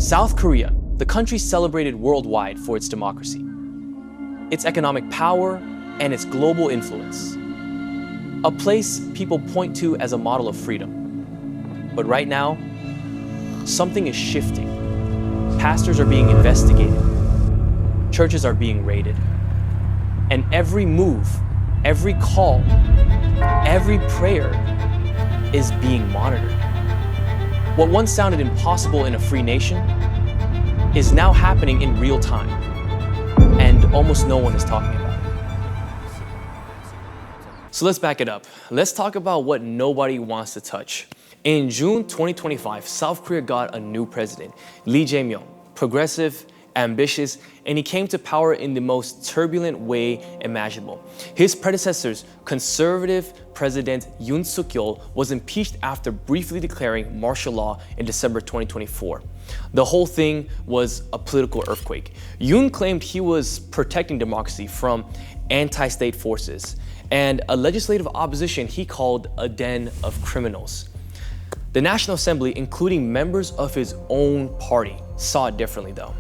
South Korea, the country celebrated worldwide for its democracy, its economic power, and its global influence. A place people point to as a model of freedom. But right now, something is shifting. Pastors are being investigated. Churches are being raided. And every move, every call, every prayer is being monitored. What once sounded impossible in a free nation is now happening in real time, and almost no one is talking about it. So let's back it up. Let's talk about what nobody wants to touch. In June 2025, South Korea got a new president, Lee Jae-myung, progressive, ambitious, and he came to power in the most turbulent way imaginable. His predecessor's conservative President Yoon Suk-yeol was impeached after briefly declaring martial law in December 2024. The whole thing was a political earthquake. Yoon claimed he was protecting democracy from anti-state forces, and a legislative opposition he called a den of criminals. The National Assembly, including members of his own party, saw it differently though.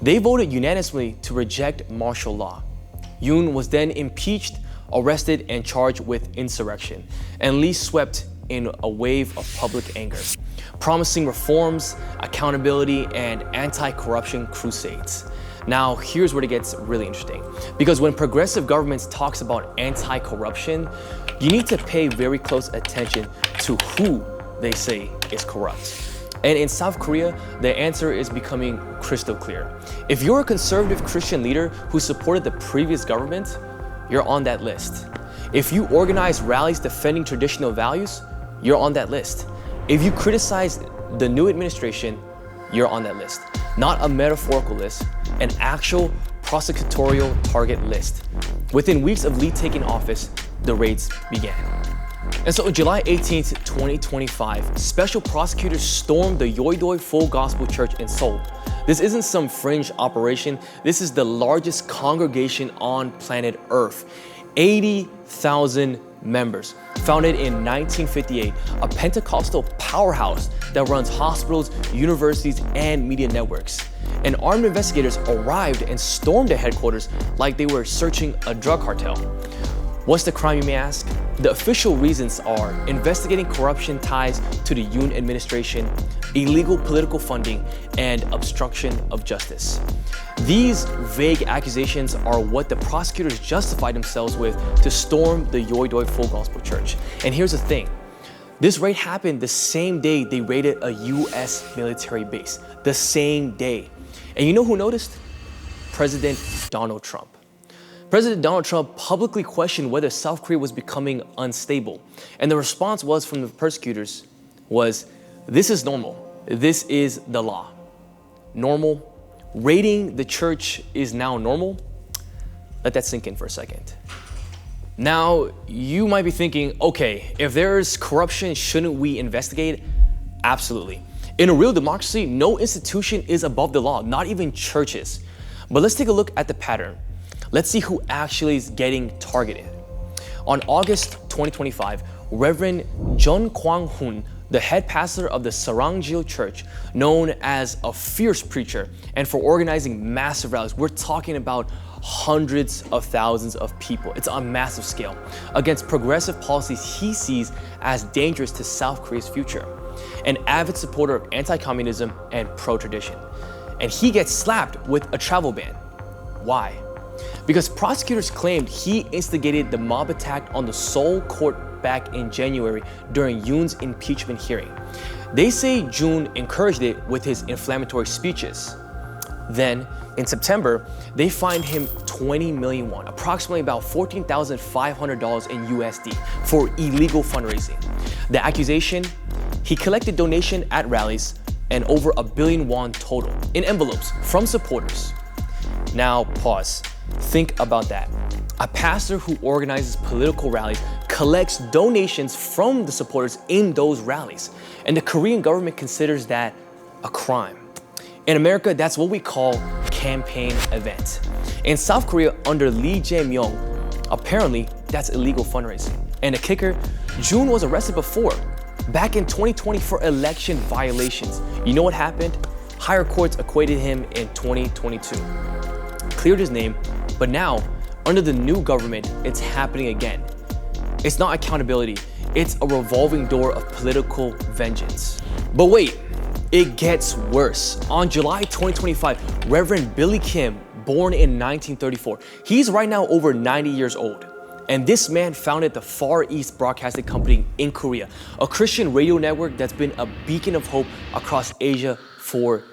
They voted unanimously to reject martial law. Yoon was then impeached, arrested, and charged with insurrection, and Lee swept in a wave of public anger, promising reforms, accountability, and anti-corruption crusades. Now, here's where it gets really interesting, because when progressive governments talks about anti-corruption, you need to pay very close attention to who they say is corrupt. And in South Korea, the answer is becoming crystal clear. If you're a conservative Christian leader who supported the previous government, you're on that list. If you organize rallies defending traditional values, you're on that list. If you criticize the new administration, you're on that list. Not a metaphorical list, an actual prosecutorial target list. Within weeks of Lee taking office, the raids began. And so on July 18th, 2025, special prosecutors stormed the Yoido Full Gospel Church in Seoul. This isn't some fringe operation. This is the largest congregation on planet Earth. 80,000 members. Founded in 1958, a Pentecostal powerhouse that runs hospitals, universities, and media networks. And armed investigators arrived and stormed the headquarters like they were searching a drug cartel. What's the crime, you may ask? The official reasons are investigating corruption ties to the Yoon administration, illegal political funding, and obstruction of justice. These vague accusations are what the prosecutors justified themselves with to storm the Yoido Full Gospel Church. And here's the thing. This raid happened the same day they raided a US military base. The same day. And you know who noticed? President Donald Trump. President Donald Trump publicly questioned whether South Korea was becoming unstable. And the response was from the persecutors was, this is normal. This is the law. Normal. Raiding the church is now normal. Let that sink in for a second. Now, you might be thinking, okay, if there's corruption, shouldn't we investigate? Absolutely. In a real democracy, no institution is above the law, not even churches. But let's take a look at the pattern. Let's see who actually is getting targeted. On August 2025, Reverend Jeon Kwang-hun, the head pastor of the Sarangjil Church, known as a fierce preacher and for organizing massive rallies, we're talking about hundreds of thousands of people. It's on a massive scale against progressive policies he sees as dangerous to South Korea's future. An avid supporter of anti-communism and pro-tradition. And he gets slapped with a travel ban. Why? Because prosecutors claimed he instigated the mob attack on the Seoul court back in January during Yoon's impeachment hearing. They say Yoon encouraged it with his inflammatory speeches. Then, in September, they fined him 20 million won, approximately about $14,500 in USD, for illegal fundraising. The accusation? He collected donation at rallies and over 1 billion won total in envelopes from supporters. Now, pause. Think about that. A pastor who organizes political rallies collects donations from the supporters in those rallies, and the Korean government considers that a crime. In America, that's what we call campaign event. In South Korea, under Lee Jae-myung, apparently that's illegal fundraising. And the kicker, Yoon was arrested before, back in 2020 for election violations. You know what happened? Higher courts acquitted him in 2022, cleared his name, but now, under the new government, it's happening again. It's not accountability, it's a revolving door of political vengeance. But wait, it gets worse. On July 2025, Reverend Billy Kim, born in 1934, he's right now over 90 years old. And this man founded the Far East Broadcasting Company in Korea, a Christian radio network that's been a beacon of hope across Asia for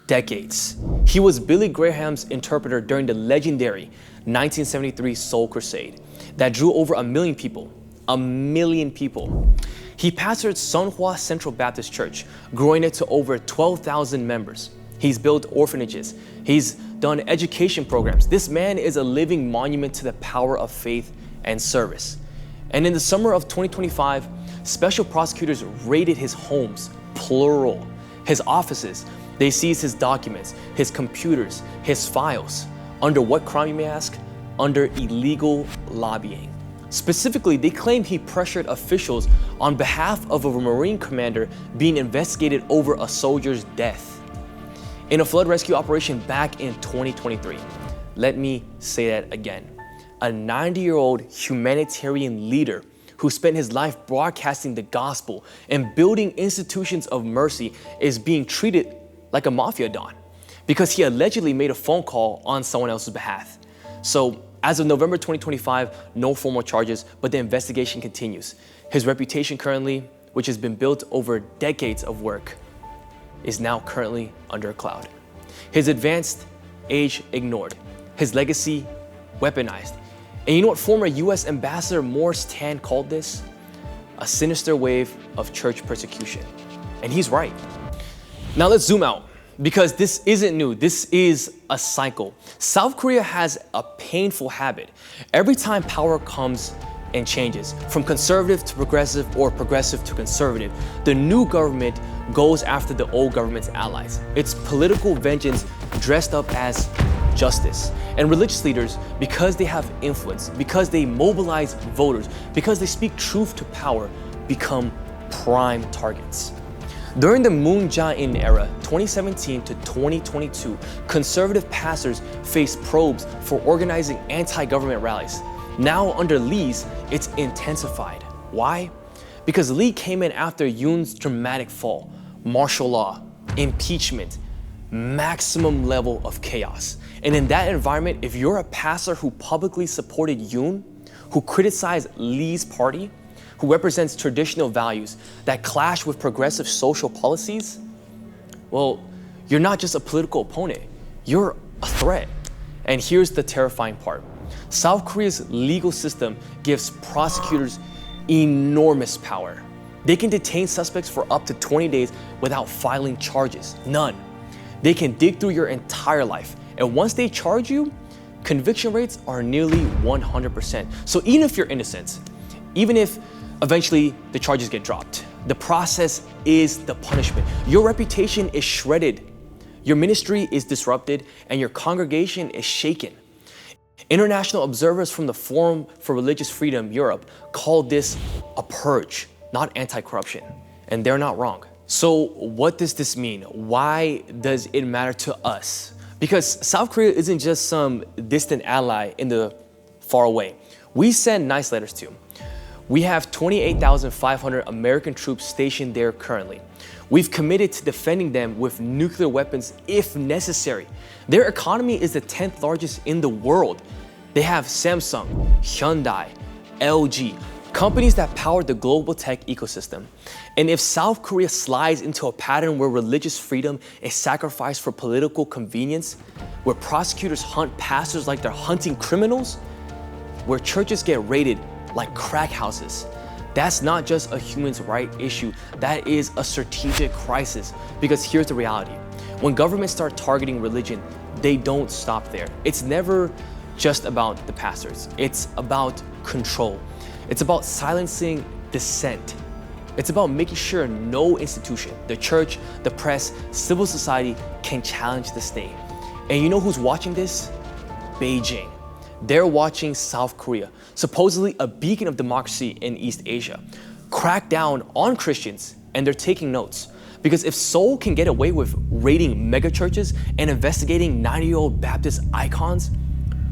decades. He was Billy Graham's interpreter during the legendary 1973 Seoul Crusade that drew over 1 million people. 1 million people. He pastored Sunhwa Central Baptist Church, growing it to over 12,000 members. He's built orphanages. He's done education programs. This man is a living monument to the power of faith and service. And in the summer of 2025, special prosecutors raided his homes, plural, his offices. They seized his documents, his computers, his files. Under what crime, you may ask? Under illegal lobbying. Specifically, they claim he pressured officials on behalf of a Marine commander being investigated over a soldier's death in a flood rescue operation back in 2023. Let me say that again. A 90-year-old humanitarian leader who spent his life broadcasting the gospel and building institutions of mercy is being treated like a mafia don because he allegedly made a phone call on someone else's behalf. So as of November 2025, no formal charges, but the investigation continues. His reputation currently, which has been built over decades of work, is now currently under a cloud. His advanced age ignored, his legacy weaponized. And you know what former US Ambassador Morse Tan called this? A sinister wave of church persecution. And he's right. Now let's zoom out, because this isn't new. This is a cycle. South Korea has a painful habit. Every time power comes and changes, from conservative to progressive or progressive to conservative, the new government goes after the old government's allies. It's political vengeance dressed up as justice. And religious leaders, because they have influence, because they mobilize voters, because they speak truth to power, become prime targets. During the Moon Jae-in era, 2017 to 2022, conservative pastors faced probes for organizing anti-government rallies. Now under Lee's, it's intensified. Why? Because Lee came in after Yoon's dramatic fall, martial law, impeachment, maximum level of chaos. And in that environment, if you're a pastor who publicly supported Yoon, who criticized Lee's party, who represents traditional values that clash with progressive social policies, well, you're not just a political opponent, you're a threat. And here's the terrifying part. South Korea's legal system gives prosecutors enormous power. They can detain suspects for up to 20 days without filing charges, none. They can dig through your entire life. And once they charge you, conviction rates are nearly 100%. So even if you're innocent, even if eventually the charges get dropped, the process is the punishment. Your reputation is shredded, your ministry is disrupted, and your congregation is shaken. International observers from the Forum for Religious Freedom Europe called this a purge, not anti-corruption. And they're not wrong. So what does this mean? Why does it matter to us? Because South Korea isn't just some distant ally in the far away. We send nice letters to. We have 28,500 American troops stationed there currently. We've committed to defending them with nuclear weapons if necessary. Their economy is the 10th largest in the world. They have Samsung, Hyundai, LG, companies that power the global tech ecosystem. And if South Korea slides into a pattern where religious freedom is sacrificed for political convenience, where prosecutors hunt pastors like they're hunting criminals, where churches get raided like crack houses, that's not just a human rights issue, that is a strategic crisis. Because here's the reality. When governments start targeting religion, they don't stop there. It's never just about the pastors. It's about control. It's about silencing dissent. It's about making sure no institution, the church, the press, civil society can challenge the state. And you know who's watching this? Beijing. They're watching South Korea, supposedly a beacon of democracy in East Asia, crack down on Christians, and they're taking notes. Because if Seoul can get away with raiding megachurches and investigating 90-year-old Baptist icons,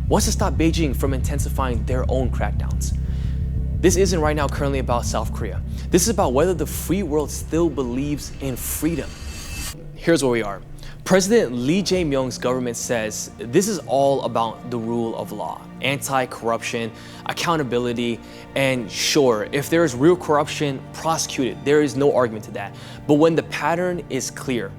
what's to stop Beijing from intensifying their own crackdowns? This isn't right now currently about South Korea. This is about whether the free world still believes in freedom. Here's where we are. President Lee Jae-myung's government says this is all about the rule of law, anti-corruption, accountability, and sure, if there is real corruption, prosecute it. There is no argument to that. But when the pattern is clear,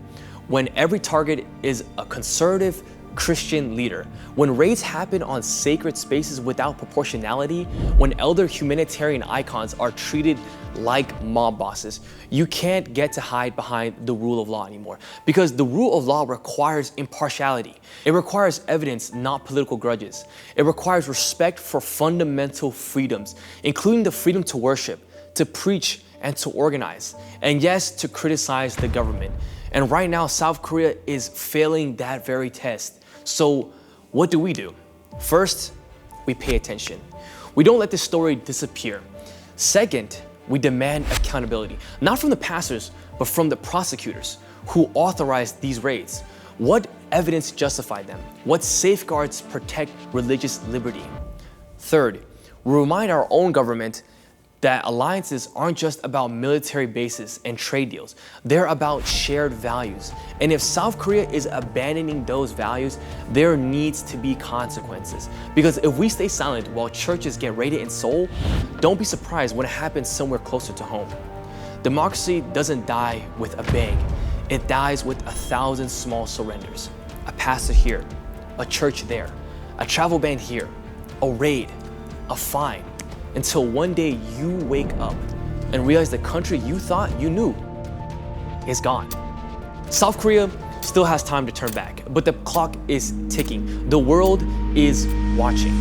when every target is a conservative Christian leader, when raids happen on sacred spaces without proportionality, when elder humanitarian icons are treated like mob bosses, you can't get to hide behind the rule of law anymore. Because the rule of law requires impartiality. It requires evidence, not political grudges. It requires respect for fundamental freedoms, including the freedom to worship, to preach, and to organize. And yes, to criticize the government. And right now, South Korea is failing that very test. So what do? First, we pay attention. We don't let this story disappear. Second, we demand accountability, not from the pastors, but from the prosecutors who authorized these raids. What evidence justified them? What safeguards protect religious liberty? Third, we remind our own government that alliances aren't just about military bases and trade deals. They're about shared values. And if South Korea is abandoning those values, there needs to be consequences. Because if we stay silent while churches get raided in Seoul, don't be surprised when it happens somewhere closer to home. Democracy doesn't die with a bang. It dies with 1,000 small surrenders. A pastor here, a church there, a travel ban here, a raid, a fine, until one day you wake up and realize the country you thought you knew is gone. South Korea still has time to turn back, but the clock is ticking. The world is watching.